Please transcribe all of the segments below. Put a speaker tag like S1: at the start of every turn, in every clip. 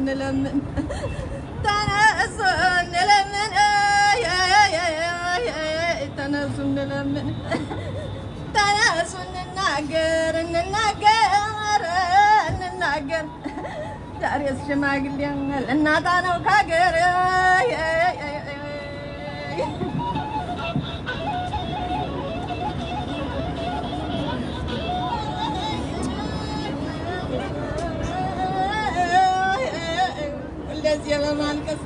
S1: نلمن تناسوا نلمن تناسوا نلمن تناسوا نناقر داري الشماغل ينغل الناتانو كاقر والذي يا مالكس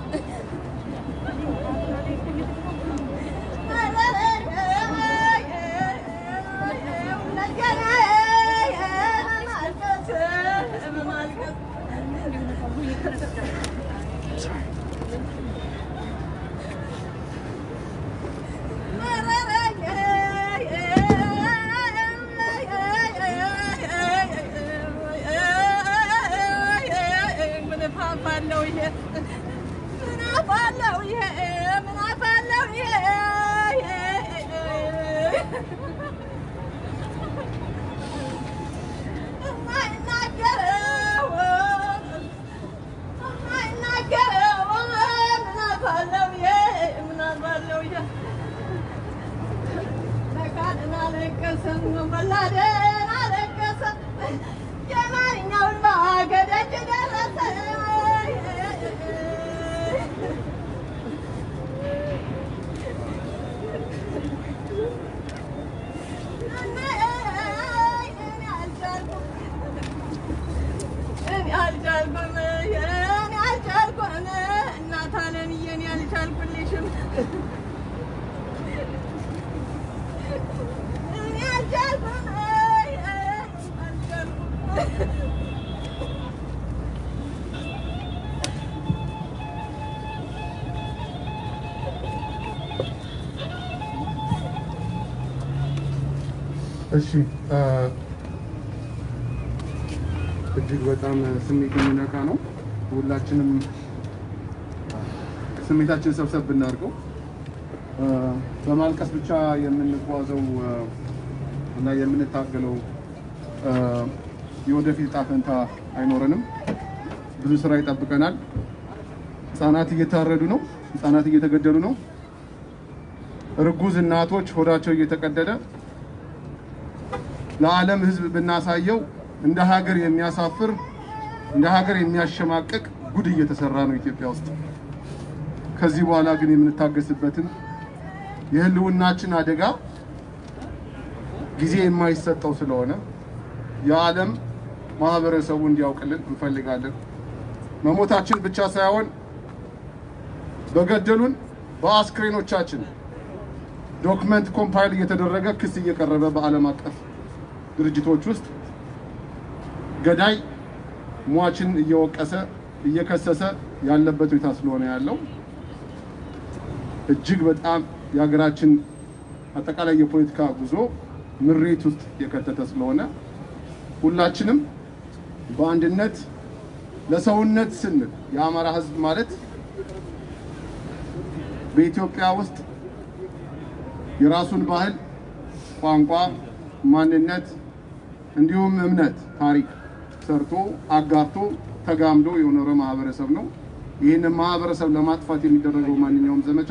S2: እሺ እጅግ በጣም ስሜት የሚነካ ነው። ሁላችንም ስሜታችን ሰብሰብ ብናርገው በማልቀስ ብቻ የምንጓዘው እና የምንታገለው የወደፊት ዕጣ ፈንታ አይኖረንም። ብዙ ስራ ይጠብቀናል። ህፃናት እየታረዱ ነው። ህፃናት እየተገደሉ ነው። እርጉዝ እናቶች ሆዳቸው እየተቀደደ ለዓለም ህዝብ ብናሳየው እንደ ሀገር የሚያሳፍር እንደ ሀገር የሚያሸማቅቅ ጉድ እየተሰራ ነው ኢትዮጵያ ውስጥ። ከዚህ በኋላ ግን የምንታገስበትን የህልውናችን አደጋ ጊዜ የማይሰጠው ስለሆነ የዓለም ማህበረሰቡ እንዲያውቅልን እንፈልጋለን። መሞታችን ብቻ ሳይሆን በገደሉን በአስክሬኖቻችን ዶክመንት ኮምፓይል እየተደረገ ክስ እየቀረበ በዓለም አቀፍ ድርጅቶች ውስጥ ገዳይ ሟችን እየወቀሰ እየከሰሰ ያለበት ሁኔታ ስለሆነ ያለው እጅግ በጣም የሀገራችን አጠቃላይ የፖለቲካ ጉዞ ምሬት ውስጥ የከተተ ስለሆነ ሁላችንም በአንድነት ለሰውነት ስንል የአማራ ህዝብ ማለት በኢትዮጵያ ውስጥ የራሱን ባህል፣ ቋንቋ፣ ማንነት እንዲሁም እምነት፣ ታሪክ ሰርቶ አጋርቶ ተጋምዶ የኖረ ማህበረሰብ ነው። ይህን ማህበረሰብ ለማጥፋት የሚደረገው ማንኛውም ዘመቻ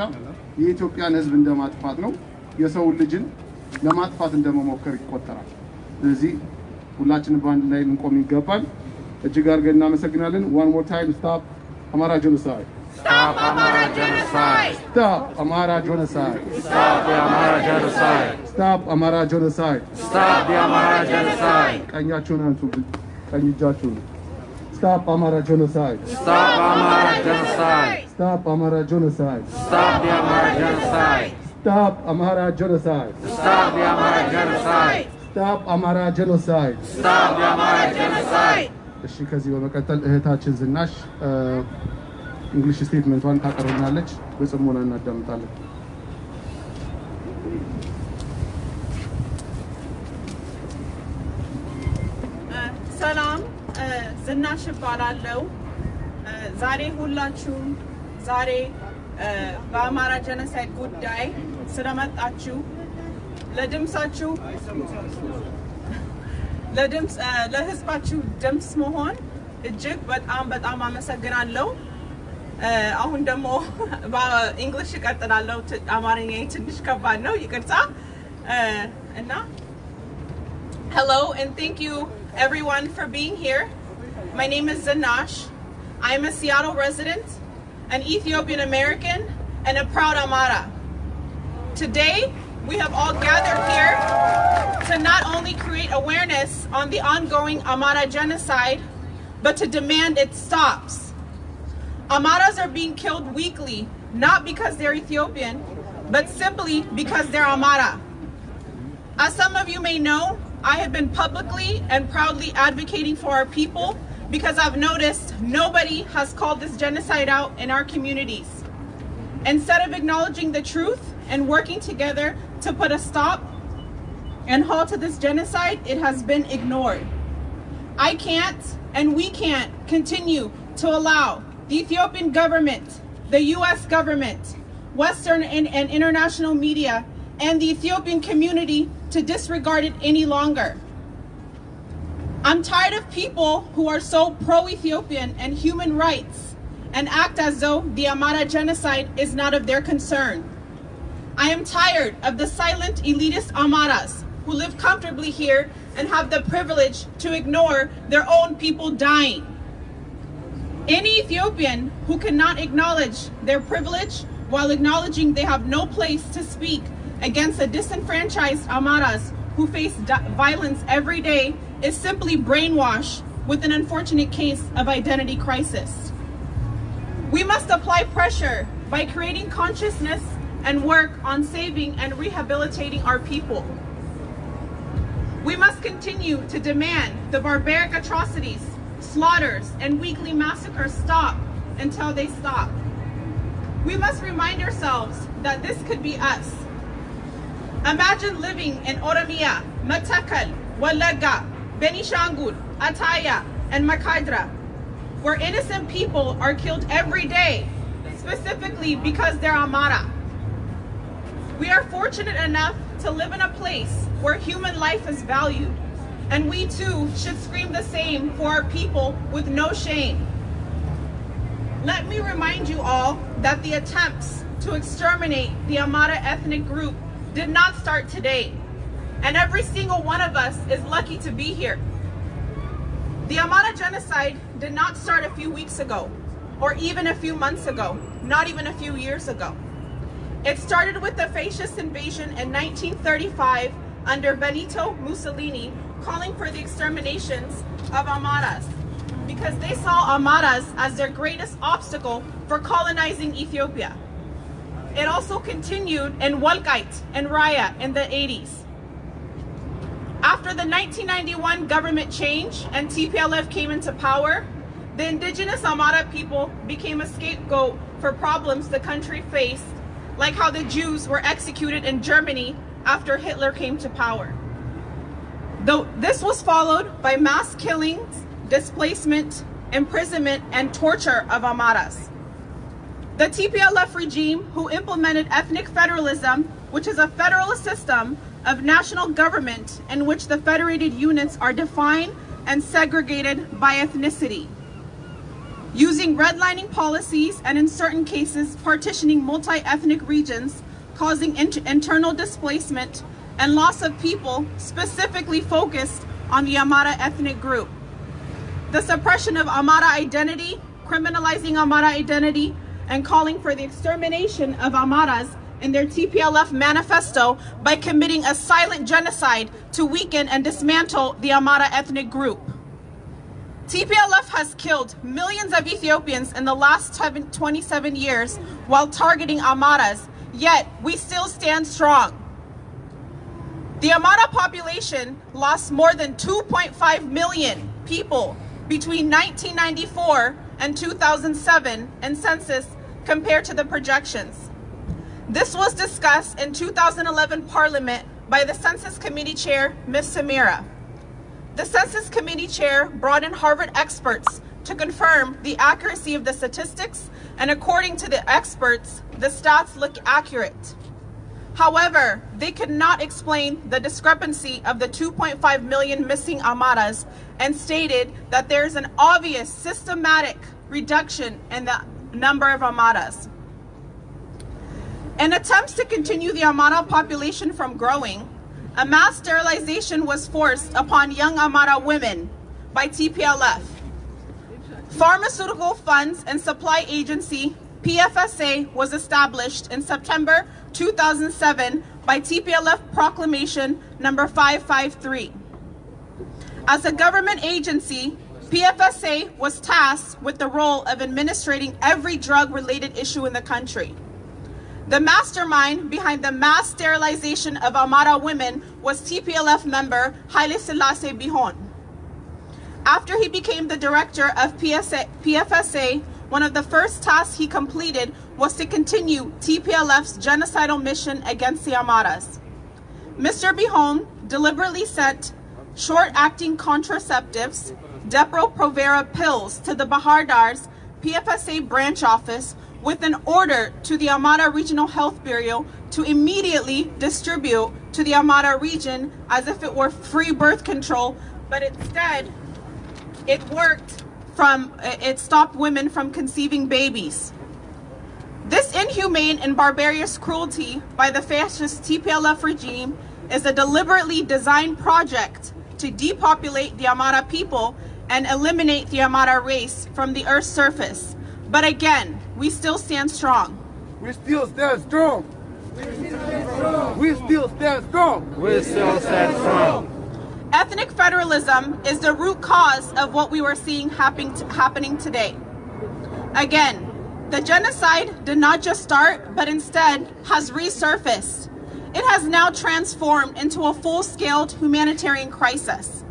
S2: የኢትዮጵያን ህዝብ እንደማጥፋት ነው። የሰው ልጅን ለማጥፋት እንደመሞከር ይቆጠራል። ስለዚህ ሁላችንም በአንድ ላይ ልንቆም ይገባል። እጅግ አድርገን እናመሰግናለን። one more time stop Amhara genocide.
S3: Stop Amhara genocide.
S2: Stop Amhara genocide.
S3: Stop the Amhara genocide.
S2: Stop Amhara genocide.
S3: Stop the Amhara genocide.
S2: ቀኛችሁን አንሱ። ቀኝ እጃችሁን Stop Amhara genocide.
S3: Stop Amhara genocide.
S2: Stop Amhara genocide.
S3: Stop the Amhara genocide.
S2: Stop Amhara genocide.
S3: Stop the Amhara genocide.
S2: Stop Amhara genocide.
S3: Stop the Amhara genocide.
S2: እሺ ከዚህ በመቀጠል እህታችን ዝናሽ እንግሊሽ ስቴትመንቷን ታቀርብናለች። በጽሞና እናዳምጣለን።
S4: ሰላም ዝናሽ እባላለሁ። ዛሬ ሁላችሁም ዛሬ በአማራ ጄኖሳይድ ጉዳይ ስለመጣችሁ ለህዝባችሁ ድምጽ መሆን እጅግ በጣም አመሰግናለሁ። አሁን ደግሞ በእንግሊሽ እቀጥላለሁ። አማርኛዬ ትንሽ ከባድ ነው፣ ይቅርታ። እና hello and thank you everyone for being here. My name is Zanash. I am a Seattle resident, an Ethiopian American, and a proud Amhara. Today, we have all gathered here to not only create awareness on the ongoing Amhara genocide, but to demand it stops. Amharas are being killed weekly, not because they're Ethiopian, but simply because they're Amhara. As some of you may know, I have been publicly and proudly advocating for our people because I've noticed nobody has called this genocide out in our communities. Instead of acknowledging the truth and working together to put a stop and halt to this genocide, it has been ignored. I can't and we can't continue to allow the Ethiopian government, the US government, Western and international media, and the Ethiopian community to disregard it any longer. I'm tired of people who are so pro-Ethiopian and human rights and act as though the Amhara genocide is not of their concern. I am tired of the silent elitist Amharas who live comfortably here and have the privilege to ignore their own people dying. Any Ethiopian who cannot acknowledge their privilege while acknowledging they have no place to speak against the disenfranchised Amharas who face violence every day is simply brainwashed with an unfortunate case of identity crisis. We must apply pressure by creating consciousness and work on saving and rehabilitating our people. We must continue to demand the barbaric atrocities, slaughters, and weekly massacres stop until they stop. We must remind ourselves that this could be us. Imagine living in Oromia, Matakal, Walaga, Benishangul, Ataya, and Makadra, where innocent people are killed every day, specifically because they're Amhara. We are fortunate enough to live in a place where human life is valued, and we too should scream the same for our people with no shame. Let me remind you all that the attempts to exterminate the Amhara ethnic group did not start today, and every single one of us is lucky to be here. The Amhara genocide did not start a few weeks ago, or even a few months ago, not even a few years ago. It started with the fascist invasion in 1935 under Benito Mussolini, calling for the exterminations of Amharas because they saw Amharas as their greatest obstacle for colonizing Ethiopia. It also continued in Walqait and Raya in the 80s. After the 1991 government change and TPLF came into power, the indigenous Amhara people became a scapegoat for problems the country faced, like how the Jews were executed in Germany after Hitler came to power. Though this was followed by mass killings, displacement, imprisonment, and torture of Amharas. The TPLF regime, who implemented ethnic federalism, which is a federalist system of national government in which the federated units are defined and segregated by ethnicity, using redlining policies and in certain cases partitioning multi-ethnic regions, causing internal displacement and loss of people specifically focused on the Amhara ethnic group. The suppression of Amhara identity, criminalizing Amhara identity, and calling for the extermination of Amharas in their TPLF manifesto by committing a silent genocide to weaken and dismantle the Amhara ethnic group. TPLF has killed millions of Ethiopians in the last 27 years while targeting Amharas, yet we still stand strong. The Amhara population lost more than 2.5 million people between 1994 and 2007 in census compared to the projections. This was discussed in 2011 Parliament by the Census Committee Chair, Ms. Amhara. The Census Committee Chair brought in Harvard experts to confirm the accuracy of the statistics, and according to the experts, the stats look accurate. However, they could not explain the discrepancy of the 2.5 million missing Amharas and stated that there is an obvious systematic reduction in the number of Amharas. In attempts to continue the Amhara population from growing, a mass sterilization was forced upon young Amhara women by TPLF. Pharmaceutical Funds and Supply Agency, PFSA, was established in September 2007 by TPLF Proclamation number 553. As a government agency, PFSA was tasked with the role of administrating every drug-related issue in the country. The mastermind behind the mass sterilization of Amhara women was TPLF member Haile Selassie Bihon. After he became the director of PFSA, one of the first tasks he completed was to continue TPLF's genocidal mission against the Amharas. Mr. Bihon deliberately sent short-acting contraceptives, Depo-Provera pills, to the Bahardar's PFSA branch office with an order to the Amhara Regional Health Bureau to immediately distribute to the Amhara region as if it were free birth control, but instead it stopped women from conceiving babies. This inhumane and barbarous cruelty by the fascist TPLF regime is a deliberately designed project to depopulate the Amhara people and eliminate the Amhara race from the earth's surface. But again, we still stand strong.
S5: We still stand strong. We still stand strong.
S3: We still stand strong.
S4: Ethnic federalism is the root cause of what we were seeing happening today. Again, the genocide did not just start, but instead has resurfaced. It has now transformed into a full-scale humanitarian crisis,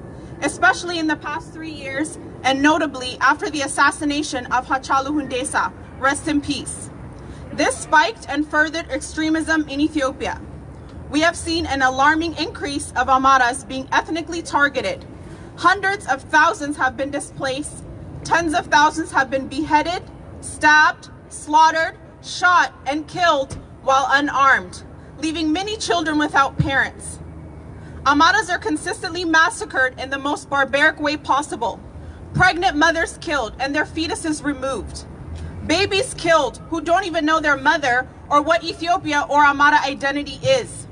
S4: especially in the past 3 years, and notably after the assassination of Hachalu Hundessa, rest in peace. This spiked and furthered extremism in Ethiopia. We have seen an alarming increase of Amharas being ethnically targeted. Hundreds of thousands have been displaced, tens of thousands have been beheaded, stabbed, slaughtered, shot, and killed while unarmed, leaving many children without parents. Amharas are consistently massacred in the most barbaric way possible. Pregnant mothers killed and their fetuses removed. Babies killed who don't even know their mother or what Ethiopia or Amhara identity is.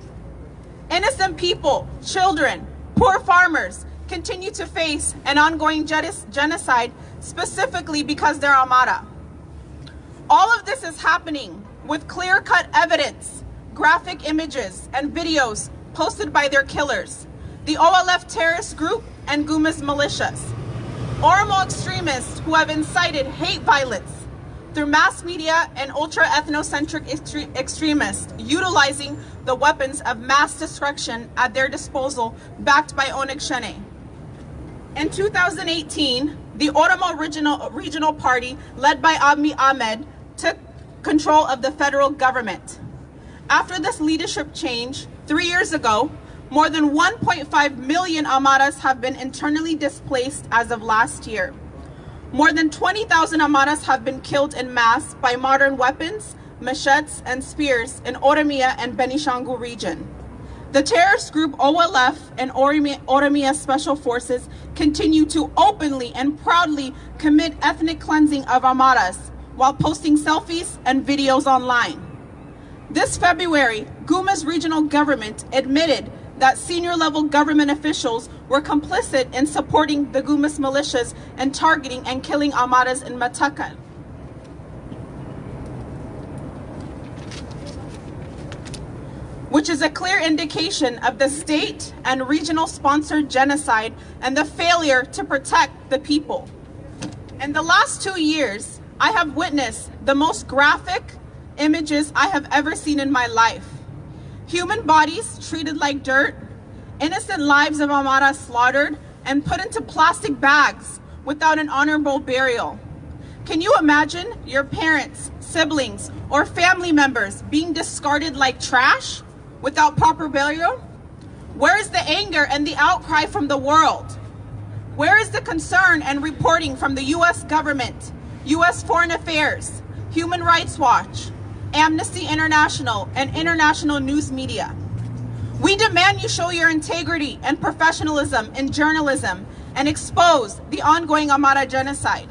S4: Innocent people, children, poor farmers continue to face an ongoing genocide specifically because they're Amhara. All of this is happening with clear-cut evidence, graphic images, and videos posted by their killers, the OLF terrorist group and Guma's militias. Oromo extremists who have incited hate violence through mass media and ultra-ethnocentric extremists utilizing the weapons of mass destruction at their disposal, backed by Oneg Shene. In 2018, the Oromo Regional Party, led by Abiy Ahmed, took control of the federal government. After this leadership change, 3 years ago, more than 1.5 million Amharas have been internally displaced as of last year. More than 20,000 Amharas have been killed en masse by modern weapons, machetes, and spears in Oromia and Benishangul region. The terrorist group OLF and Oromia Special Forces continue to openly and proudly commit ethnic cleansing of Amharas while posting selfies and videos online. This February, Guma's regional government admitted that senior-level government officials were complicit in supporting the Gumas militias and targeting and killing Amharas in Matakan. Which is a clear indication of the state and regional sponsored genocide and the failure to protect the people. In the last 2 years, I have witnessed the most graphic images I have ever seen in my life. Human bodies treated like dirt, innocent lives of Amhara slaughtered and put into plastic bags without an honorable burial. Can you imagine your parents, siblings, or family members being discarded like trash without proper burial? Where is the anger and the outcry from the world? Where is the concern and reporting from the US government, US Foreign Affairs, Human Rights Watch, Amnesty International, and international news media. We demand you show your integrity and professionalism in journalism and expose the ongoing Amhara genocide.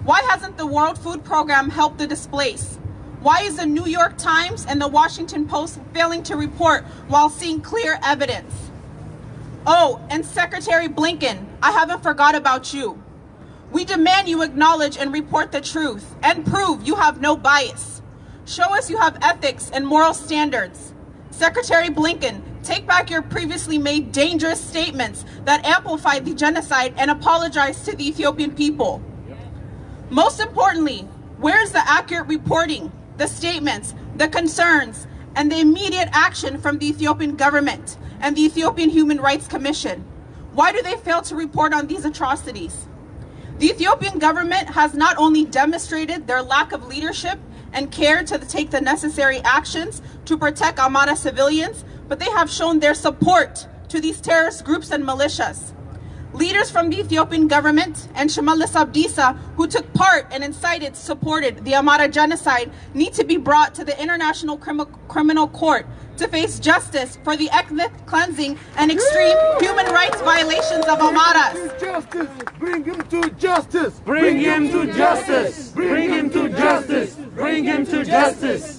S4: Why hasn't the World Food Program helped the displaced? Why is the New York Times and the Washington Post failing to report while seeing clear evidence? Oh, and Secretary Blinken, I haven't forgot about you. We demand you acknowledge and report the truth and prove you have no bias. Show us you have ethics and moral standards. Secretary Blinken, take back your previously made dangerous statements that amplified the genocide and apologize to the Ethiopian people. Most importantly, where's the accurate reporting, the statements, the concerns, and the immediate action from the Ethiopian government and the Ethiopian Human Rights Commission? Why do they fail to report on these atrocities? The Ethiopian government has not only demonstrated their lack of leadership and care to take the necessary actions to protect Amhara civilians, but they have shown their support to these terrorist groups and militias. Leaders from the Ethiopian government and Shimallis Abdiisa, who took part and supported the Amhara genocide, need to be brought to the International Criminal Court to face justice for the ethnic cleansing and extreme human rights violations of Amharas.
S5: Justice! Bring him to justice!
S3: Bring him to justice! Bring him to justice! Bring him to justice!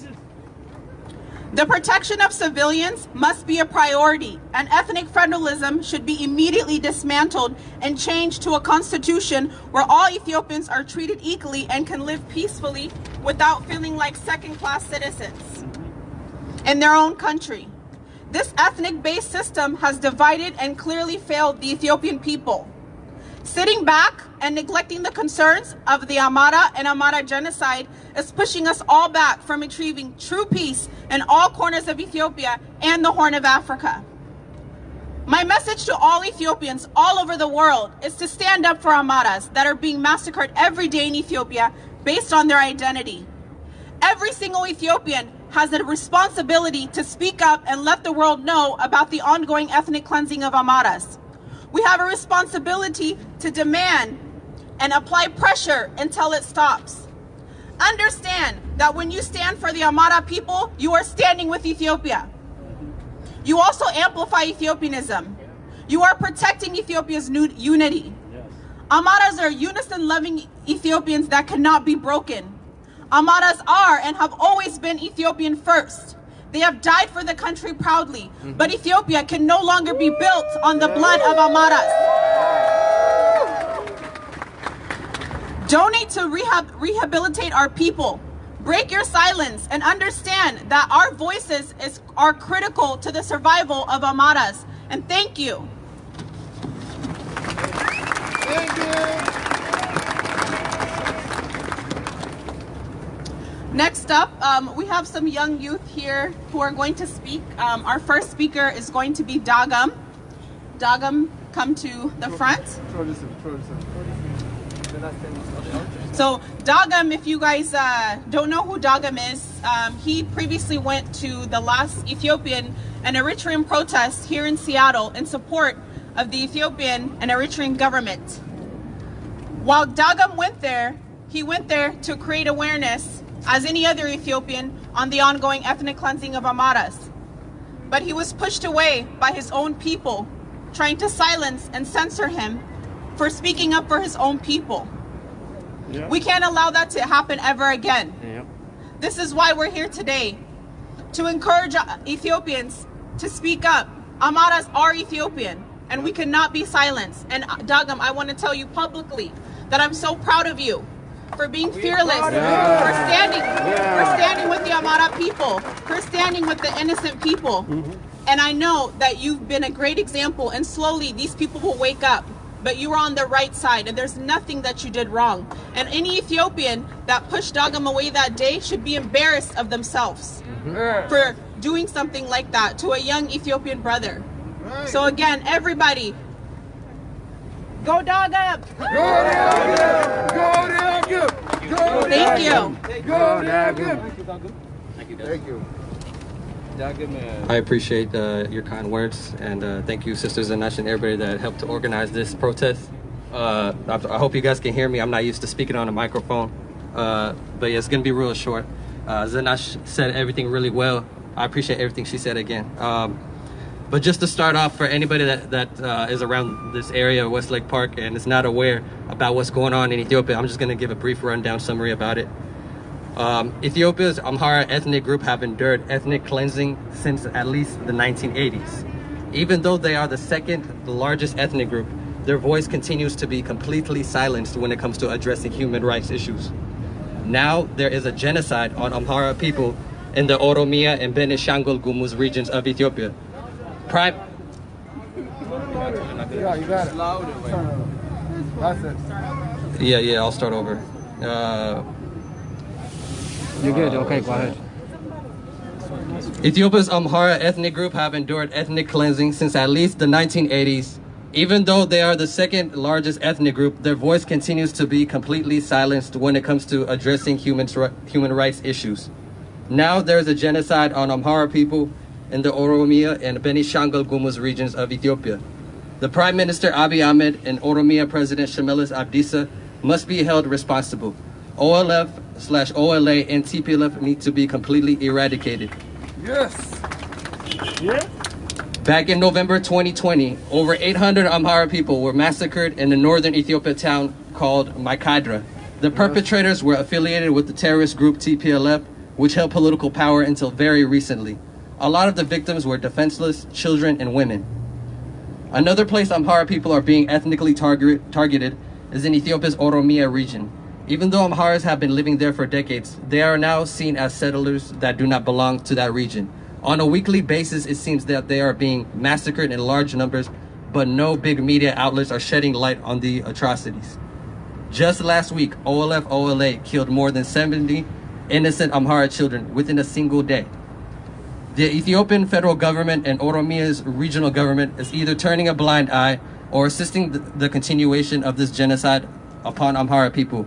S4: The protection of civilians must be a priority, and ethnic federalism should be immediately dismantled and changed to a constitution where all Ethiopians are treated equally and can live peacefully without feeling like second-class citizens in their own country. This ethnic-based system has divided and clearly failed the Ethiopian people. Sitting back and neglecting the concerns of the Amhara and Amhara genocide is pushing us all back from achieving true peace in all corners of Ethiopia and the Horn of Africa. My message to all Ethiopians all over the world is to stand up for Amharas that are being massacred every day in Ethiopia based on their identity. Every single Ethiopian has a responsibility to speak up and let the world know about the ongoing ethnic cleansing of Amharas. We have a responsibility to demand and apply pressure until it stops. Understand that when you stand for the Amhara people, you are standing with Ethiopia. You also amplify Ethiopianism. You are protecting Ethiopia's unity. Amharas are unison-loving Ethiopians that cannot be broken. Amharas are and have always been Ethiopian first. They have died for the country proudly, but Ethiopia can no longer be built on the blood of Amharas. Donate to rehabilitate our people. Break your silence and understand that our voices are critical to the survival of Amharas. And thank you.
S5: Thank you.
S4: Next up, we have some young youth here who are going to speak. Our first speaker is going to be Dagam. Dagam, come to the front. So Dagam, if you guys don't know who Dagam is, he previously went to the last Ethiopian and Eritrean protest here in Seattle in support of the Ethiopian and Eritrean government. While Dagam went there, he went there to create awareness as any other Ethiopian on the ongoing ethnic cleansing of Amharas. But he was pushed away by his own people, trying to silence and censor him for speaking up for his own people. Yep. We can't allow that to happen ever again. Yep. This is why we're here today, to encourage Ethiopians to speak up. Amharas are Ethiopian, and we cannot be silenced. And Dagam, I want to tell you publicly that I'm so proud of you for being fearless, for standing with the Amhara people, for standing with the innocent people. And I know that you've been a great example, and slowly these people will wake up. But you were on the right side, and there's nothing that you did wrong. And any Ethiopian that pushed Dagam away that day should be embarrassed of themselves for doing something like that to a young Ethiopian brother. So again, everybody, go Dagam!
S5: Go Dagam! Go Dagam! Go
S4: Thank you.
S5: Go Dagam!
S6: Thank you. I appreciate your kind words, and thank you, Sisters in Action, everybody that helped to organize this protest. I hope you guys can hear me. I'm not used to speaking on a microphone, but yeah, it's going to be real short. Zanash said everything really well. I appreciate everything she said again. But just to start off, for anybody that is around this area, Westlake Park, and is not aware about what's going on in Ethiopia, I'm just going to give a brief rundown summary about it. Ethiopia's Amhara ethnic group have endured ethnic cleansing since at least the 1980s. Even though they are the second largest ethnic group, their voice continues to be completely silenced when it comes to addressing human rights issues. Now there is a genocide on Amhara people in the Oromia and Benishangul Gumuz regions of Ethiopia.
S5: Yeah, you got it. That's it.
S6: Yeah, I'll start over.
S7: You're good. Okay, go ahead.
S6: Ethiopia's Amhara ethnic group have endured ethnic cleansing since at least the 1980s. Even though they are the second largest ethnic group, their voice continues to be completely silenced when it comes to addressing human rights issues. Now there is a genocide on Amhara people in the Oromia and Benishangul Gumuz regions of Ethiopia. The Prime Minister Abiy Ahmed and Oromia President Shimelis Abdisa must be held responsible. OLF/OLA and TPLF need to be completely eradicated.
S5: Yes. Yeah.
S6: Back in November 2020, over 800 Amhara people were massacred in the northern Ethiopia town called Maikadra. The perpetrators were affiliated with the terrorist group TPLF, which held political power until very recently. A lot of the victims were defenseless, children and women. Another place Amhara people are being ethnically targeted is in Ethiopia's Oromia region. Even though Amharas have been living there for decades, they are now seen as settlers that do not belong to that region. On a weekly basis, it seems that they are being massacred in large numbers, but no big media outlets are shedding light on the atrocities. Just last week, OLF/OLA killed more than 70 innocent Amhara children within a single day. The Ethiopian federal government and Oromia's regional government is either turning a blind eye or assisting the continuation of this genocide upon Amhara people.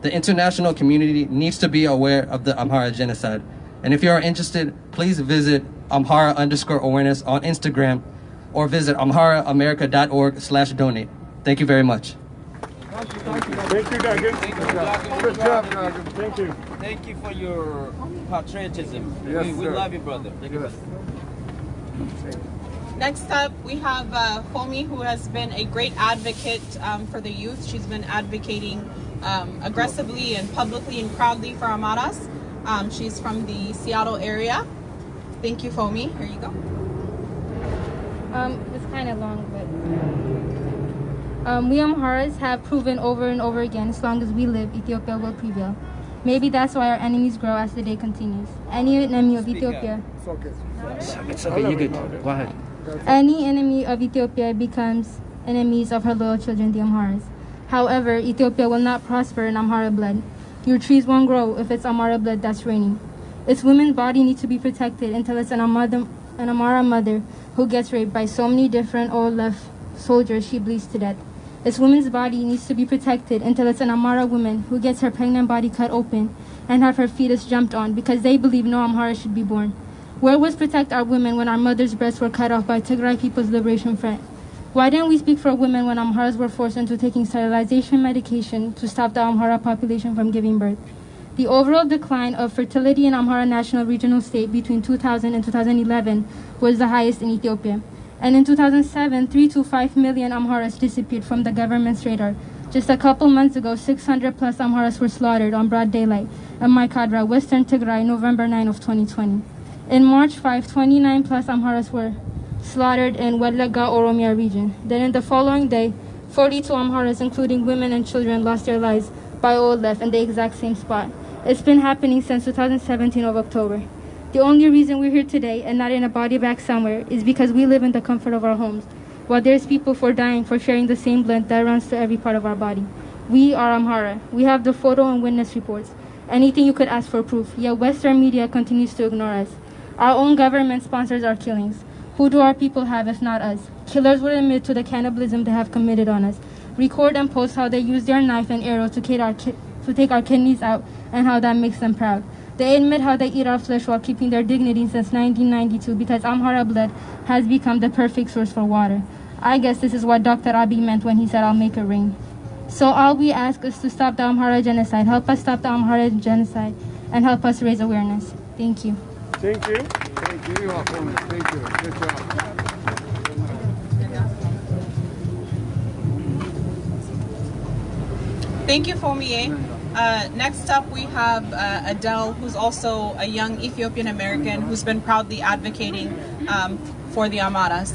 S6: The international community needs to be aware of the Amhara genocide. And if you are interested, please visit Amhara_awareness on Instagram or visit amharaamerica.org/donate. Thank you very much.
S3: Thank you, Dagan.
S5: Good job, Dagan.
S3: Thank you.
S8: Thank you for your patriotism.
S5: Yes,
S8: we
S5: sir.
S8: love you, brother. Thank you.
S5: Yes.
S4: Next up, we have Fomi, who has been a great advocate for the youth. She's been advocating aggressively and publicly and proudly for Amharas. She's from the Seattle area. Thank you, Fomi. Here you go.
S9: It's kind of long, but we Amharas have proven over and over again, as long as we live, Ethiopia will prevail. Maybe that's why our enemies grow as the day continues. Any enemy of Ethiopia...
S5: It's okay.
S7: It's okay, you're good. Go ahead.
S9: Any enemy of Ethiopia becomes enemies of her loyal children, the Amharas. However, Ethiopia will not prosper in Amhara blood. Your trees won't grow if it's Amhara blood that's raining. Its woman's body needs to be protected until it's an Amhara mother who gets raped by so many different OLF soldiers she bleeds to death. Its woman's body needs to be protected until it's an Amhara woman who gets her pregnant body cut open and have her fetus jumped on because they believe no Amhara should be born. Where was protect our women when our mothers' breasts were cut off by Tigray People's Liberation Front? Why didn't we speak for women when Amharas were forced into taking sterilization medication to stop the Amhara population from giving birth? The overall decline of fertility in Amhara National Regional State between 2000 and 2011 was the highest in Ethiopia. And in 2007, 3 to 5 million Amharas disappeared from the government's radar. Just a couple months ago, 600 plus Amharas were slaughtered on broad daylight in Maikadra, Western Tigray, November 9 of 2020. In March 5, 29 plus Amharas were slaughtered in Welaga, Oromia region. Then in the following day, 42 Amharas, including women and children, lost their lives by OLF in the exact same spot. It's been happening since 2017 of October. The only reason we're here today and not in a body bag somewhere is because we live in the comfort of our homes, while there's people dying for sharing the same blood that runs through every part of our body. We are Amhara. We have the photo and witness reports. Anything you could ask for proof, yet Western media continues to ignore us. Our own government sponsors our killings. Who do our people have if not us? Killers would admit to the cannibalism they have committed on us. Record and post how they use their knife and arrow to take our kidneys out and how that makes them proud. They admit how they eat our flesh while keeping their dignity since 1992 because Amhara blood has become the perfect source for water. I guess this is what Dr. Abiy meant when he said, "I'll make it rain." So all we ask is to stop the Amhara genocide. Help us stop the Amhara genocide and help us raise awareness. Thank you.
S2: Thank you. Thank you. Thank you. Good job.
S4: Thank you, Fomie. Next up, we have Adele, who's also a young Ethiopian American who's been proudly advocating for the Amharas.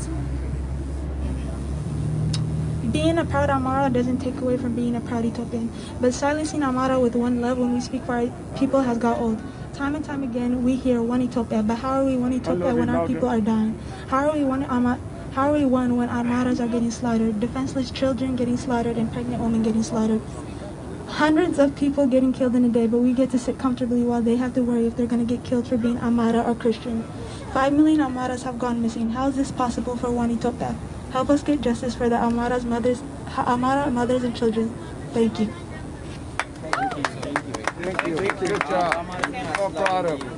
S10: Being a proud Amhara doesn't take away from being a proud Ethiopian, but silencing Amhara with one love when we speak for our people has got old. Time and time again, we hear one Ethiopia, but how are we one Ethiopia when our people are dying? How are we one when Amharas are getting slaughtered, defenseless children getting slaughtered, and pregnant women getting slaughtered? Hundreds of people getting killed in a day, but we get to sit comfortably while they have to worry if they're going to get killed for being Amhara or Christian. 5 million Amharas have gone missing. How is this possible for one Ethiopia? Help us get justice for the Amhara mothers and children. Thank you.
S2: Thank you. Thank you. Good job. So proud of you.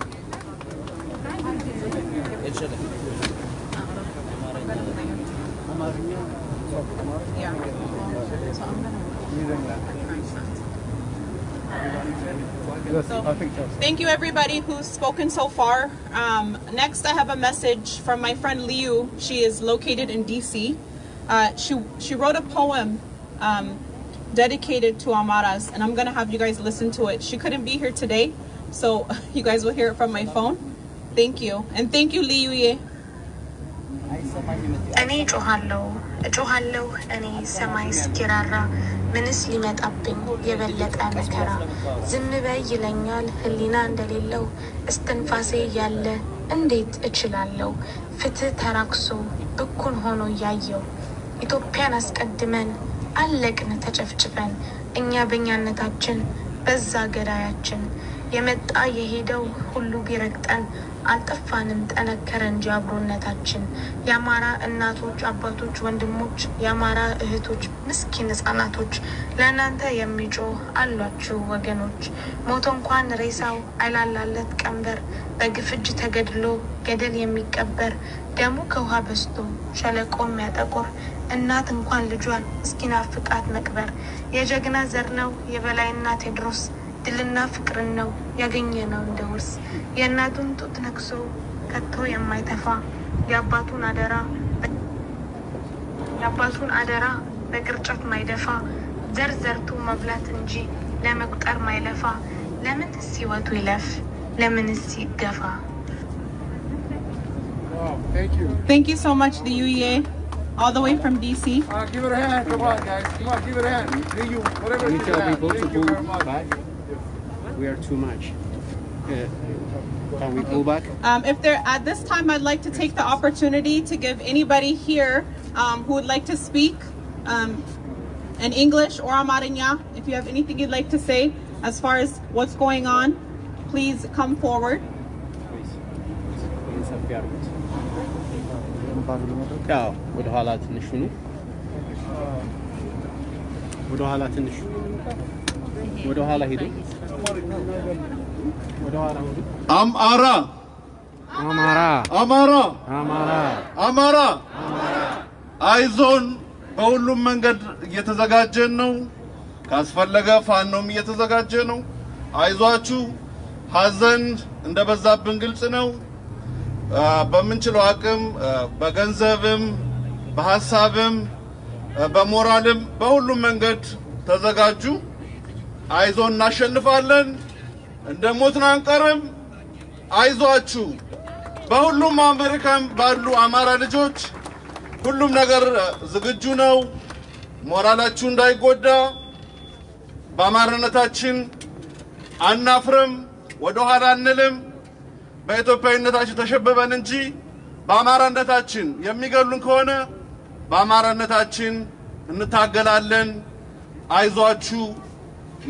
S4: Thank you, everybody who's spoken so far. Next, I have a message from my friend Liu. She is located in DC. She wrote a poem dedicated to Amharas, and I'm going to have you guys listen to it. She couldn't be here today, so you guys will hear it from my phone. Thank you. And thank you, Liu.
S11: እኔ እጮሃለሁ እኔ ሰማይ እስኪራራ ምንስ ሊመጣብኝ የበለጠ መከራ ዝም በይ ይለኛል ህሊና እንደሌለው እስትንፋሴ ያለ እንዴት እችላለሁ ፍትህ ተራክሶ እኩል ሆኖ ያየው ኢትዮጵያን አስቀድመን አለቅን ተጨፍጭፈን እኛ በእኛነታችን በዛ ገዳያችን የመጣ የሄደው ሁሉ ቢረግጠን አልጠፋንም ጠነከረን ጃብሮነታችን የአማራ እናቶች አባቶች ወንድሞች የአማራ እህቶች ምስኪን ህፃናቶች ለእናንተ የሚጮህ አሏችሁ ወገኖች ሞቶ እንኳን ሬሳው አይላላለት ቀንበር በግፍ እጅ ተገድሎ ገደል የሚቀበር ደሙ ከውሃ በስቶ ሸለቆ የሚያጠቁር እናት እንኳን ልጇን እስኪናፍቃት መቅበር የጀግና ዘር ነው የበላይና ቴድሮስ ድልና ፍቅርን ነው ያገኘነው እንደውስ የእናቱን ጡት ነክሶ ከቶ የማይተፋ የአባቱን አደራ በቅርጫት ማይደፋ ዘርዘርቱ መብላት እንጂ ለመቁጠር ማይለፋ ለምን ሲወቱ ይለፍ ለምን ሲገፋ
S4: Thank you so much, the UEA, all the way from DC.
S2: Give it a hand. Come on, guys. Come on, give it a hand. Whatever
S7: Can you tell people to pull back? We are too much. Can we pull back?
S4: If they're at this time, I'd like to take the opportunity to give anybody here who would like to speak in English or Amharinya. If you have anything you'd like to say as far as what's going on, please come forward.
S7: ያው ወደ ኋላ ትንሽ ሁኑ ወደ ኋላ ትንሽ ወደ ኋላ ሄዱ ወደ ኋላ ሄዱ
S2: Amhara አይዞን በሁሉም መንገድ እየተዘጋጀን ነው ካስፈለገ ፋኖም እየተዘጋጀ ነው አይዟችሁ ሐዘን እንደበዛብን ግልጽ ነው በመንችለው አቅም በገንዘብም በሐሳብም በሞራልም በሁሉም መንገድ ተዘጋጁ አይዞን እናሸንፋለን እንደሞትን አንቀርም አይዟችሁ በሁሉም አሜሪካን ባሉ አማራ ልጆች ሁሉም ነገር ዝግጁ ነው ሞራላችሁ እንዳይጎዳ በአማራነታችን አናፍርም ወደ ኋላ አንልም በኢትዮጵያዊነታችን ተሸብበን እንጂ በአማራነታችን የሚገሉን ከሆነ በአማራነታችን እንታገላለን አይዟችሁ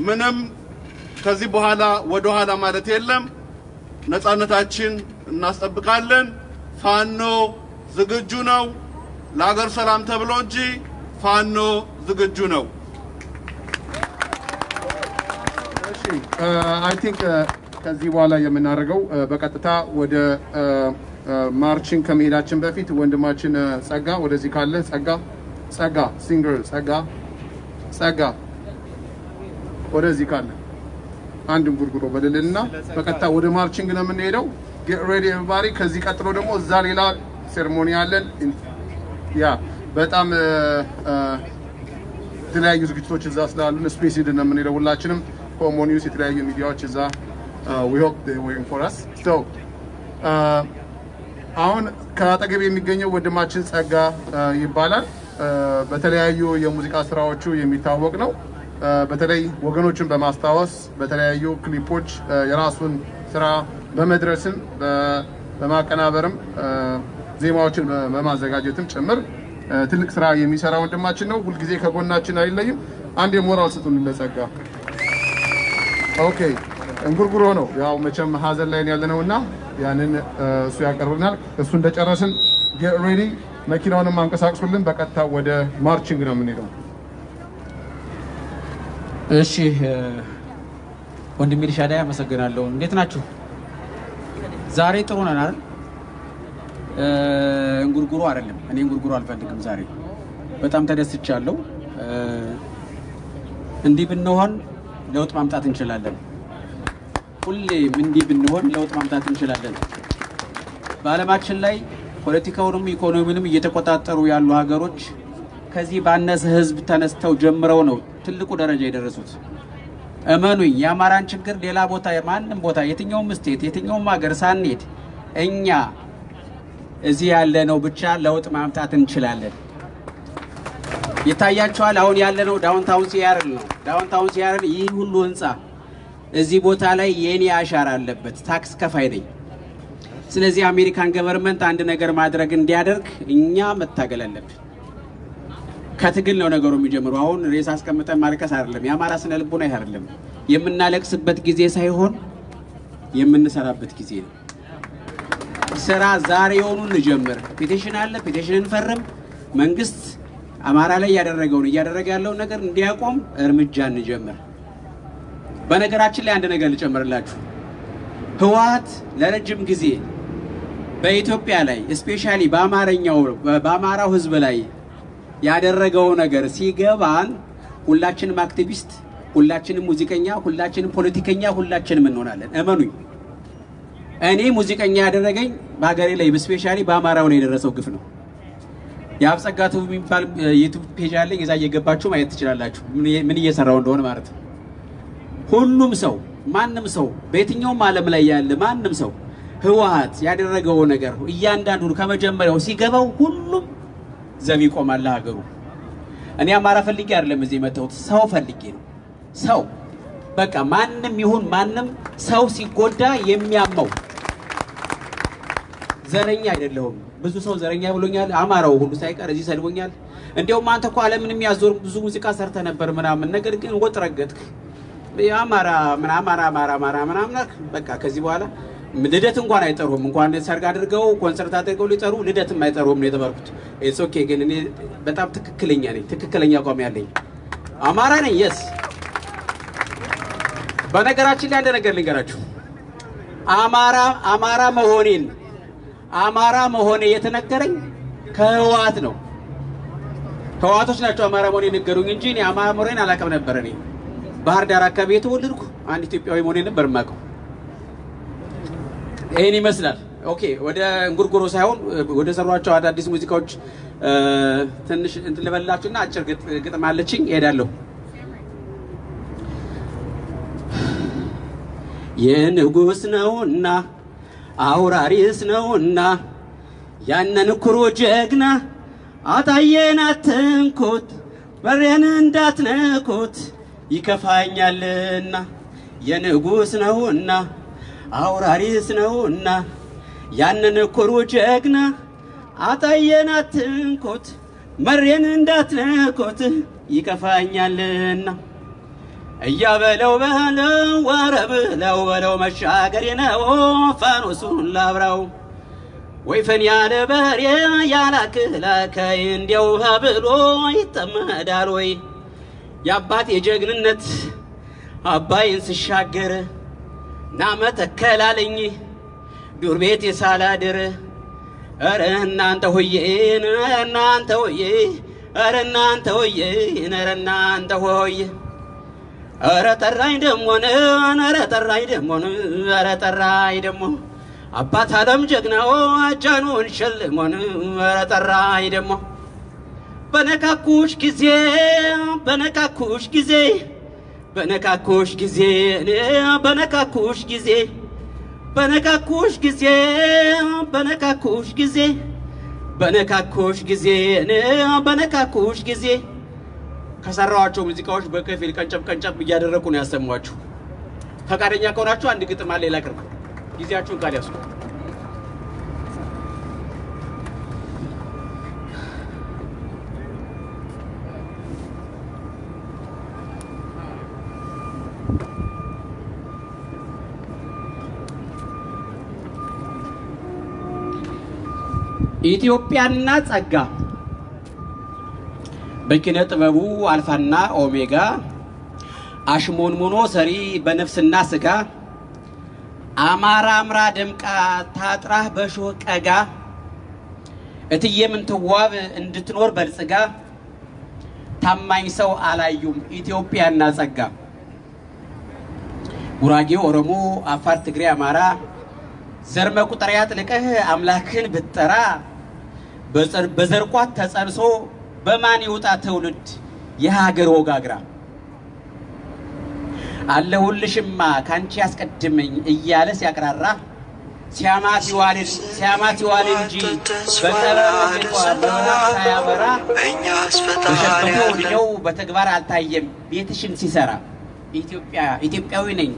S2: ምንም ከዚህ በኋላ ወደ ኋላ ማለት የለም ነፃነታችን እናስጠብቃለን ፋኖ ዝግጁ ነው ለሀገር ሰላም ተብሎ እንጂ ፋኖ ዝግጁ ነው I think ከዚህ በኋላ የምናደርገው በቀጥታ ወደ ማርቺንግ ከመሄዳችን በፊት ወንድማችን ጸጋ ወደዚህ ካለ ጸጋ ሲንገር ጸጋ ወደዚህ ካለ አንድ እንጉርጉሮ በልልና በቀጥታ ወደ ማርቺንግ ነው የምንሄደው። get ready everybody። ከዚህ ቀጥሎ ደግሞ እዛ ሌላ ሴሬሞኒ አለን። ያ በጣም የተለያዩ ዝግጅቶች እዛ ስላሉን ስፔስ ሄደን ነው የምንሄደው ሁላችንም። ኮሞ ኒውስ የተለያዩ ሚዲያዎች እዛ we hope they waiting for us. So አሁን ከአጠገብ የሚገኘው ወንድማችን ጸጋ ይባላል። በተለያዩ የሙዚቃ ስራዎቹ የሚታወቅ ነው። በተለይ ወገኖችን በማስታወስ በተለያዩ ክሊፖች የራሱን ስራ በመድረስም በማቀናበርም ዜማዎችን በማዘጋጀትም ጭምር ትልቅ ስራ የሚሰራ ወንድማችን ነው። ሁሉ ጊዜ ከጎናችን አይለይም። አንድ የሞራል ስጡን ለጸጋ። ኦኬ እንጉርጉሮ ነው ያው መቼም ሀዘን ላይ ያለነውና ያንን እሱ ያቀርብናል። እሱ እንደጨረስን get ready መኪናውን ማንቀሳቀሱልን በቀጥታ ወደ ማርቺንግ ነው የምንሄደው።
S12: እሺ ወንድሜ ሻዳይ አመሰግናለሁ። እንዴት ናችሁ? ዛሬ ጥሩ ነን አይደል? እንጉርጉሮ አይደለም። እኔ እንጉርጉሮ አልፈልግም ዛሬ። በጣም ተደስቻለሁ። እንዲህ ብንሆን ለውጥ ማምጣት እንችላለን። ሁሌም እንዲህ ብንሆን ለውጥ ማምጣት እንችላለን። በዓለማችን ላይ ፖለቲካውንም ኢኮኖሚውንም እየተቆጣጠሩ ያሉ ሀገሮች ከዚህ ባነሰ ህዝብ ተነስተው ጀምረው ነው ትልቁ ደረጃ የደረሱት። እመኑኝ የአማራን ችግር ሌላ ቦታ ማንም ቦታ የትኛውም ስቴት የትኛውም ሀገር ሳንሄድ እኛ እዚህ ያለነው ብቻ ለውጥ ማምጣት እንችላለን። ይታያችኋል። አሁን ያለነው ዳውንታውን ሲያትል ነው። ዳውንታውን ሲያትል ይህ ሁሉ ህንጻ እዚህ ቦታ ላይ የኔ አሻራ አለበት። ታክስ ከፋይ ነኝ። ስለዚህ አሜሪካን ገቨርንመንት አንድ ነገር ማድረግ እንዲያደርግ እኛ መታገል አለብን። ከትግል ነው ነገሩ የሚጀምረው። አሁን ሬሳ አስቀምጠን ማልቀስ አይደለም። የአማራ ስነ ልቦና ይሄ አይደለም። የምናለቅስበት ጊዜ ሳይሆን የምንሰራበት ጊዜ ነው። ስራ ዛሬውኑ እንጀምር። ፔቲሽን አለ፣ ፔቲሽን እንፈርም። መንግስት አማራ ላይ እያደረገ ያለው ነገር እንዲያቆም እርምጃ እንጀምር። በነገራችን ላይ አንድ ነገር ልጨምርላችሁ። ህወሓት ለረጅም ጊዜ በኢትዮጵያ ላይ ስፔሻሊ በአማራው ህዝብ ላይ ያደረገው ነገር ሲገባን ሁላችንም አክቲቪስት፣ ሁላችንም ሙዚቀኛ፣ ሁላችንም ፖለቲከኛ፣ ሁላችንም እንሆናለን። እመኑኝ። እኔ ሙዚቀኛ ያደረገኝ በሀገሬ ላይ ስፔሻሊ በአማራው ላይ የደረሰው ግፍ ነው። የአብጸጋቱ የሚባል ዩቲዩብ ፔጅ አለኝ። እዛ እየገባችሁ ማየት ትችላላችሁ ምን እየሰራው እንደሆነ ማለት ነው። ሁሉም ሰው ማንም ሰው በየትኛውም ዓለም ላይ ያለ ማንም ሰው ህወሓት ያደረገው ነገር እያንዳንዱ ከመጀመሪያው ሲገባው ሁሉም ዘብ ይቆማል ለሀገሩ። እኔ አማራ ፈልጌ አይደለም እዚህ መጣሁት፣ ሰው ፈልጌ ነው። ሰው በቃ ማንም ይሁን ማንም ሰው ሲጎዳ የሚያመው ዘረኛ አይደለሁም። ብዙ ሰው ዘረኛ ብሎኛል። አማራው ሁሉ ሳይቀር እዚህ ሰልቦኛል። እንዲያውም አንተ እኮ ዓለምን የሚያዞር ብዙ ሙዚቃ ሰርተ ነበር ምናምን፣ ነገር ግን ወጥ ረገጥክ የአማራ ምናምን በቃ ከዚህ በኋላ ልደት እንኳን አይጠሩም። እንኳን ሰርግ አድርገው ኮንሰርት አድርገው ሊጠሩ ልደትም አይጠሩም ነው የተባልኩት። ኢትስ ኦኬ። ግን እኔ በጣም ትክክለኛ ነኝ። ትክክለኛ አቋም ያለኝ አማራ ነኝ። የስ በነገራችን ላይ አንድ ነገር ልንገራችሁ። አማራ መሆኔ የተነገረኝ ከህወሓት ነው። ህወሓቶች ናቸው አማራ መሆኔ ነገሩኝ እንጂ እኔ አማራ መሆኔን አላውቅም ነበር። እኔ ባህር ዳር አካባቢ የተወለድኩ አንድ ኢትዮጵያዊ መሆኔን ነበር የማውቀው። ይሄን ይመስላል። ኦኬ ወደ እንጉርጉሮ ሳይሆን ወደ ሰሯቸው አዳዲስ ሙዚቃዎች ትንሽ እንትን ልበላችሁና አጭር ግጥም አለችኝ እሄዳለሁ። የንጉስ ነውና አውራሪስ ነውና ያንን ኩሩ ጀግና አጣየን አትንኩት በሬን እንዳትነኩት ይከፋኛልና የንጉስ ነውና አውራሪስ ነውና ያንን ኩሩ ጀግና አጣየን አትንኩት መሬን እንዳትነኩት ይከፋኛልና እያበለው በለው መሻገሬ ነው ፋኖሱን ላብራው ወይፈን ያለ በሬ ያላክላከይ እንዲያው ብሎ ይጠመዳል ወይ የአባት የጀግንነት አባይን ስሻገር ናመተከላለኝ ዱር ቤት የሳላድር ኧረ እናንተ ሆዬ ኧረ እናንተ ሆዬ ኧረ ጠራኝ ደሞን ኧረ ጠራኝ ደሞን ኧረ ጠራኝ ደሞ አባት ዓለም ጀግናው አጃኑን ሸልሞን ኧረ ጠራኝ ደሞ በነካኩሽ ጊዜ በነካኩሽ ጊዜ በነካኩሽ ጊዜ በነካኩሽ ጊዜ በነካኩሽ ጊዜ በነካኩሽ ጊዜ በነካኩሽ ጊዜ በነካኩሽ ጊዜ ከሰራዋቸው ሙዚቃዎች በከፊል ቀንጨብ እያደረኩ ነው ያሰማችሁ። ፈቃደኛ ከሆናችሁ አንድ ግጥም አለ ላቅርብ። ጊዜያችሁን ካሊያሱ ኢትዮጵያና ጸጋ በኪነ ጥበቡ አልፋና ኦሜጋ አሽሞንሞኖ ሰሪ በነፍስና ስጋ አማራ አምራ ደምቃ ታጥራህ በሾህ ቀጋ እትዬ ምንትዋብ እንድትኖር በልጽጋ ታማኝ ሰው አላዩም ኢትዮጵያና ጸጋ ጉራጌ ኦሮሞ አፋር ትግሬ አማራ ዘር መቁጠሪያ ጥልቀህ አምላክን ብትጠራ በዘርቋት ተጸንሶ በማን ይውጣ ትውልድ የሀገር ወጋግራ አለሁልሽማ ካንቺ ያስቀድመኝ እያለ ሲያቀራራ ሲያማት ይዋል እንጂ በጠረጴዛው ሳያበራ በሸበተው ልጅው በተግባር አልታየም ቤትሽን ሲሰራ ኢትዮጵያዊ ነኝ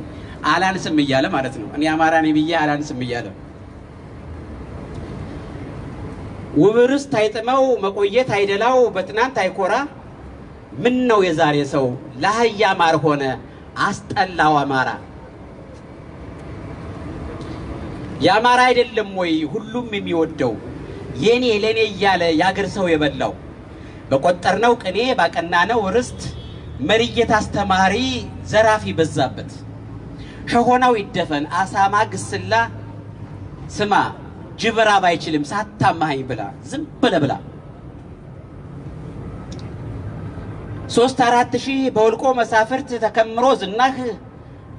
S12: አላንስም እያለ ማለት ነው። እኔ አማራ ነኝ ብዬ አላንስም እያለ ውብርስ ታይጥመው መቆየት አይደላው በትናንት አይኮራ ምን ነው የዛሬ ሰው ለአህያ ማር ሆነ አስጠላው አማራ የአማራ አይደለም ወይ ሁሉም የሚወደው የኔ ለኔ እያለ ያገር ሰው የበላው በቆጠርነው ቅኔ ባቀናነው ርስት መሪየት አስተማሪ ዘራፊ በዛበት ሸሆናው ይደፈን አሳማ ግስላ ስማ ጅብራ ባይችልም ሳታማኝ ብላ ዝም ብላ 3-4 ሺህ በወልቆ መሳፍርት ተከምሮ ዝናህ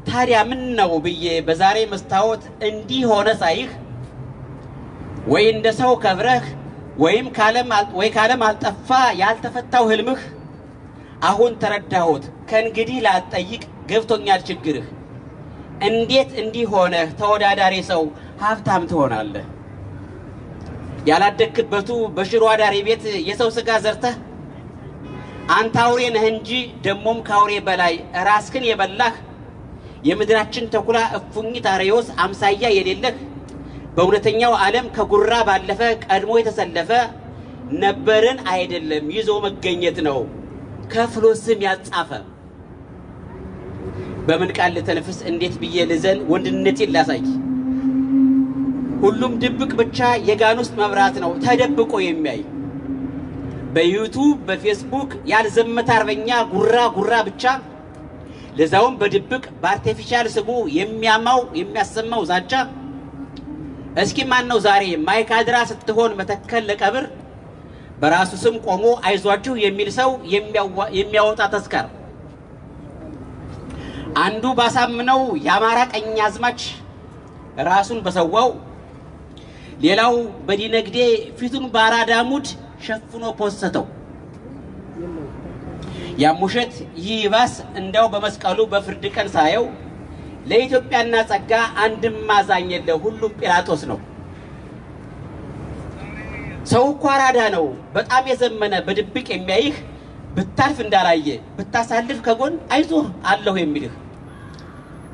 S12: ታዲያ ምን ነው ብዬ በዛሬ መስታወት እንዲህ ሆነ ሳይህ ወይ እንደ ሰው ከብረህ ወይም ካለም አልጠፋ ያልተፈታው ህልምህ አሁን ተረዳሁት ከእንግዲህ ላጠይቅ ገብቶኛል ችግርህ እንዴት እንዲህ ሆነ ተወዳዳሪ ሰው ሀብታም ትሆናለህ ያላደክበቱ በሽሮ አዳሪ ቤት የሰው ስጋ ዘርተህ አንተ አውሬ ነህ እንጂ ደሞም ካውሬ በላይ ራስክን የበላህ የምድራችን ተኩላ እፉኝት አሬዮስ አምሳያ የሌለህ በእውነተኛው ዓለም ከጉራ ባለፈ ቀድሞ የተሰለፈ ነበርን አይደለም ይዞ መገኘት ነው ከፍሎ ስም ያጻፈ በምን ቃል ለተነፍስ እንዴት ብዬ ልዘን ወንድነቴን ላሳይ ሁሉም ድብቅ ብቻ የጋን ውስጥ መብራት ነው ተደብቆ የሚያይ በዩቲዩብ በፌስቡክ ያልዘመተ አርበኛ ጉራ ብቻ ለዛውም በድብቅ በአርቲፊሻል ስሙ የሚያሰማው ዛቻ እስኪ ማን ነው ዛሬ ማይካድራ ስትሆን መተከል ለቀብር በራሱ ስም ቆሞ አይዟችሁ የሚል ሰው የሚያወጣ ተስካር አንዱ ባሳምነው ያማራ ቀኛዝማች ራሱን በሰዋው ሌላው በዲነግዴ ፊቱን ባራዳሙድ ሸፍኖ ፖስተው ያሙሸት ይባስ እንዳው በመስቀሉ በፍርድ ቀን ሳየው ለኢትዮጵያና ጸጋ አንድም ማዛኝ የለ ሁሉም ጲላጦስ ነው ሰው ኳራዳ ነው በጣም የዘመነ በድብቅ የሚያይህ ብታልፍ እንዳላየ ብታሳልፍ ከጎን አይዞህ አለሁ የሚልህ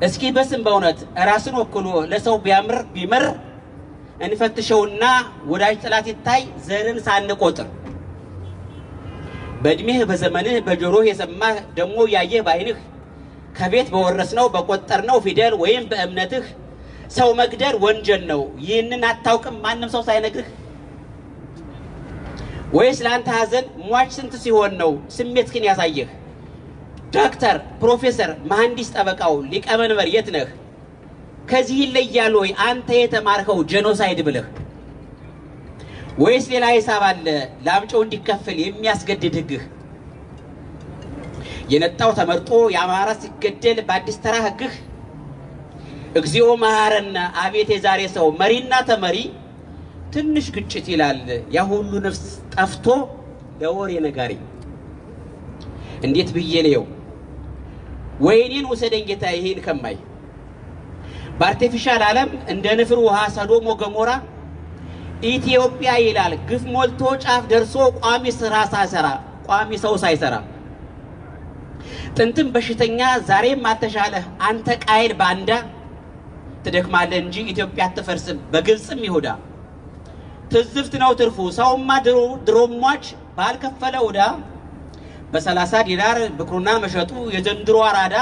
S12: እስኪ በስም በእውነት ራስን ወክሎ ለሰው ቢመር እንፈትሸውና ወዳጅ ጥላት ይታይ ዘርን ሳንቆጥር በእድሜህ በዘመንህ በጆሮህ የሰማህ ደሞ ያየህ ባይንህ ከቤት በወረስነው በቆጠርነው ፊደል ወይም በእምነትህ ሰው መግደል ወንጀል ነው ይህንን አታውቅም ማንም ሰው ሳይነግርህ ወይስ ላንተ ሐዘን ሟች ስንት ሲሆን ነው ስሜትክን ያሳየህ ዶክተር ፕሮፌሰር መሐንዲስ ጠበቃው ሊቀመንበር የት ነህ ከዚህ ይለያል ወይ አንተ የተማርከው ጄኖሳይድ ብለህ ወይስ ሌላ ሂሳብ አለ ላምጮው እንዲከፈል የሚያስገድድ ህግህ የነጣው ተመርጦ የአማራ ሲገደል በአዲስ ተራ ህግህ እግዚኦ መሐረና አቤት የዛሬ ሰው መሪና ተመሪ ትንሽ ግጭት ይላል ያ ሁሉ ነፍስ ጠፍቶ ለወሬ ነጋሪ እንዴት ብዬ ነው ወይኔን ወሰደኝ ጌታ ይሄን ከማይ በአርቲፊሻል ዓለም እንደ ንፍር ውሃ ሰዶም ወገሞራ ኢትዮጵያ ይላል ግፍ ሞልቶ ጫፍ ደርሶ ቋሚ ስራ ሳይሰራ ቋሚ ሰው ሳይሰራ ጥንትም በሽተኛ ዛሬም አልተሻለህ አንተ ቃይል ባንዳ ትደክማለህ እንጂ ኢትዮጵያ አትፈርስም በግልጽም ይሁዳ ትዝፍት ነው ትርፉ ሰውማ ድሮሟች ባልከፈለ ወዳ በ30 ዲናር ብኩርና መሸጡ የዘንድሮ አራዳ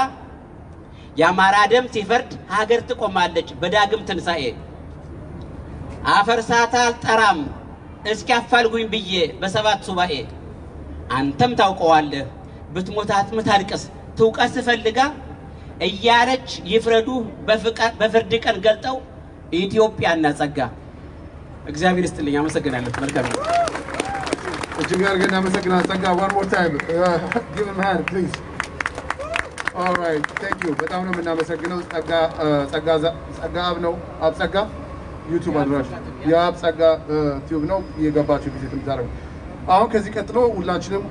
S12: የአማራ ደም ሲፈርድ ሀገር ትቆማለች በዳግም ትንሳኤ አፈርሳታል ጠራም እስኪ አፋልጉኝ ብዬ በሰባት ሱባኤ አንተም ታውቀዋለህ ብትሞታት ምታልቀስ ትውቀስ ፈልጋ እያለች ይፍረዱ በፍርድ ቀን ገልጠው ኢትዮጵያና ጸጋ እግዚአብሔር ይስጥልኝ አመሰግናለሁ መልካም
S2: እጅግ አድርገን እናመሰግናለን ጸጋ one more time give him a hand please all right thank you በጣም ነው የምናመሰግነው ጸጋ አብ ነው አብ ጸጋ ዩቲዩብ አድራሽ የአብ ጸጋ ቲዩብ ነው የገባችሁ ቪዚት የምታደርጉ አሁን ከዚህ ቀጥሎ ሁላችንም